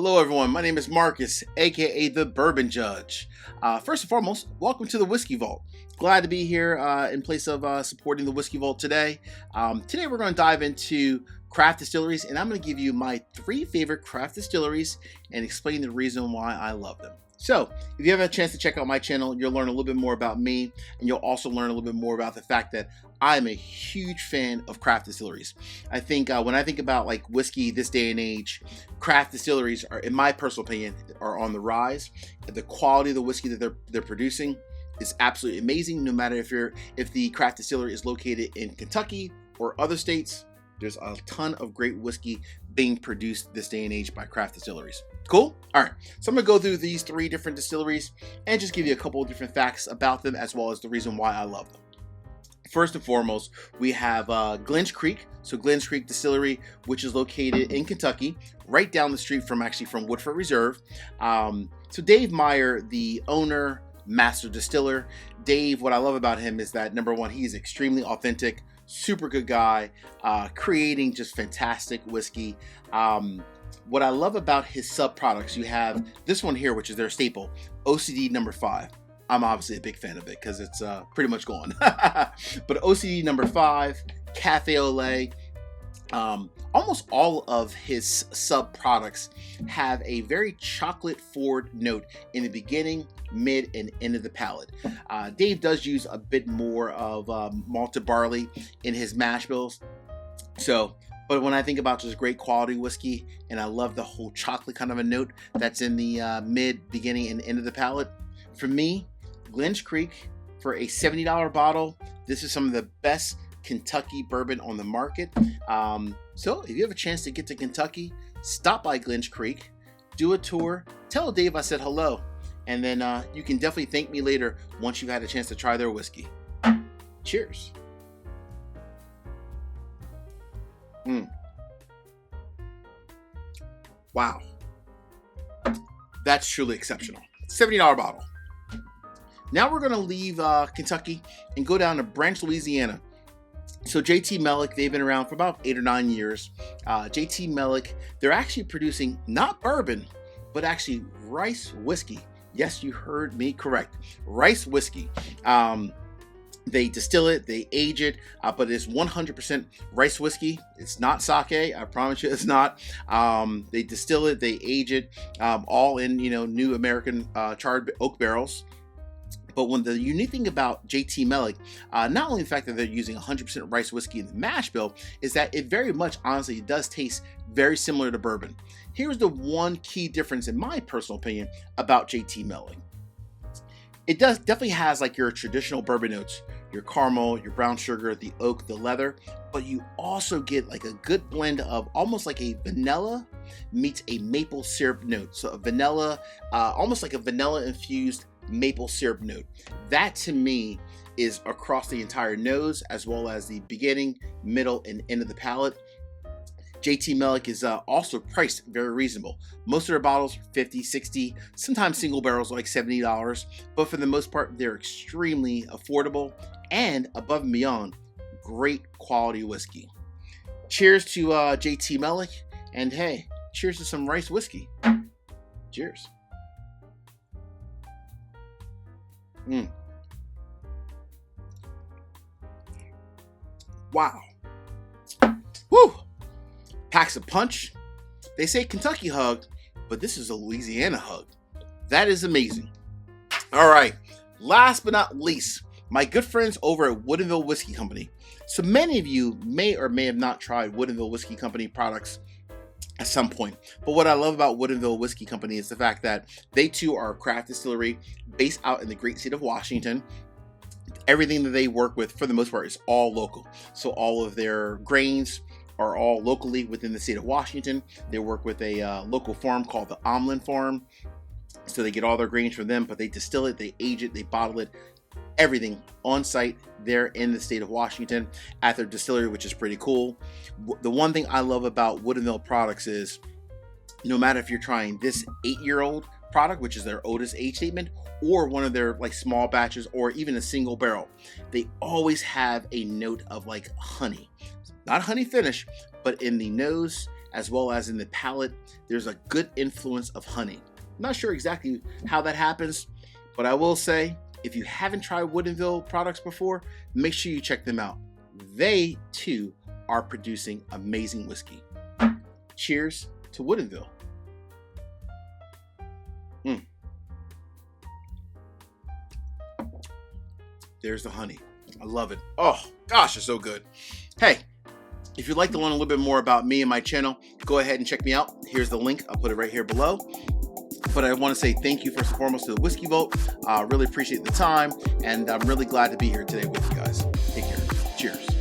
Hello everyone, my name is Marcus, aka the Bourbon Judge. First and foremost, welcome to the Whiskey Vault. Glad to be here in place of supporting the Whiskey Vault today. Today we're going to dive into craft distilleries, and I'm going to give you my 3 favorite craft distilleries and explain the reason why I love them. So, if you have a chance to check out my channel, you'll learn a little bit more about me, and you'll also learn a little bit more about the fact that I'm a huge fan of craft distilleries. I think when I think about like whiskey this day and age, craft distilleries are, in my personal opinion, are on the rise. The quality of the whiskey that they're producing is absolutely amazing. No matter if the craft distillery is located in Kentucky or other states, there's a ton of great whiskey being produced this day and age by craft distilleries. Cool? All right, so I'm gonna go through these 3 different distilleries and just give you a couple of different facts about them as well as the reason why I love them. First and foremost, we have Glen's Creek. So Glen's Creek Distillery, which is located in Kentucky, right down the street from Woodford Reserve. So Dave Meyer, the owner, master distiller. Dave, what I love about him is that number one, he is extremely authentic, super good guy, creating just fantastic whiskey. What I love about his sub products, you have this one here, which is their staple, OCD number 5. I'm obviously a big fan of it because it's pretty much gone. But OCD number 5, Cafe au lait, almost all of his sub products have a very chocolate forward note in the beginning, mid, and end of the palate. Dave does use a bit more of malted barley in his mash bills. But when I think about just great quality whiskey, and I love the whole chocolate kind of a note that's in the mid, beginning, and end of the palate, for me, Glen's Creek, for a $70 bottle, this is some of the best Kentucky bourbon on the market. So if you have a chance to get to Kentucky, stop by Glen's Creek, do a tour, tell Dave I said hello, and then you can definitely thank me later once you've had a chance to try their whiskey. Cheers. Wow. That's truly exceptional. $70 bottle. Now we're going to leave Kentucky and go down to Branch, Louisiana. So JT Milik, they've been around for about 8 or 9 years. JT Milik, they're actually producing not bourbon, but actually rice whiskey. Yes, you heard me correct. Rice whiskey. They distill it, they age it, but it's 100% rice whiskey. It's not sake, I promise you it's not. They distill it, they age it, all in new American charred oak barrels. But the unique thing about JT Milik, not only the fact that they're using 100% rice whiskey in the mash bill, is that it very much, honestly, does taste very similar to bourbon. Here's the one key difference, in my personal opinion, about JT Milik. It definitely has like your traditional bourbon notes, your caramel, your brown sugar, the oak, the leather, but you also get like a good blend of almost like a vanilla meets a maple syrup note. So a vanilla, almost like a vanilla infused maple syrup note. That to me is across the entire nose as well as the beginning, middle, and end of the palate. JT Milik is also priced very reasonable. Most of their bottles are $50, $60, sometimes single barrels are like $70, but for the most part, they're extremely affordable and above and beyond great quality whiskey. Cheers to JT Milik, and hey, cheers to some rice whiskey. Cheers. Wow. Woo! Packs a punch. They say Kentucky hug, but this is a Louisiana hug. That is amazing. All right, last but not least, my good friends over at Woodenville Whiskey Company. So many of you may or may have not tried Woodenville Whiskey Company products at some point. But what I love about Woodenville Whiskey Company is the fact that they too are a craft distillery based out in the great state of Washington. Everything that they work with, for the most part, is all local. So all of their grains are all locally within the state of Washington. They work with a local farm called the Omlin Farm. So they get all their grains from them, but they distill it, they age it, they bottle it, everything on site there in the state of Washington at their distillery, which is pretty cool. The one thing I love about Woodenville products is no matter if you're trying this 8-year-old product, which is their oldest age statement, or one of their like small batches, or even a single barrel, they always have a note of like honey. Not honey finish, but in the nose as well as in the palate, there's a good influence of honey. I'm not sure exactly how that happens, but I will say, if you haven't tried Woodenville products before, make sure you check them out. They, too, are producing amazing whiskey. Cheers to Woodenville. There's the honey. I love it. Oh, gosh, it's so good. Hey, if you'd like to learn a little bit more about me and my channel, go ahead and check me out. Here's the link. I'll put it right here below. But I want to say thank you first and foremost to the Whiskey Vault. I really appreciate the time, and I'm really glad to be here today with you guys. Take care. Cheers.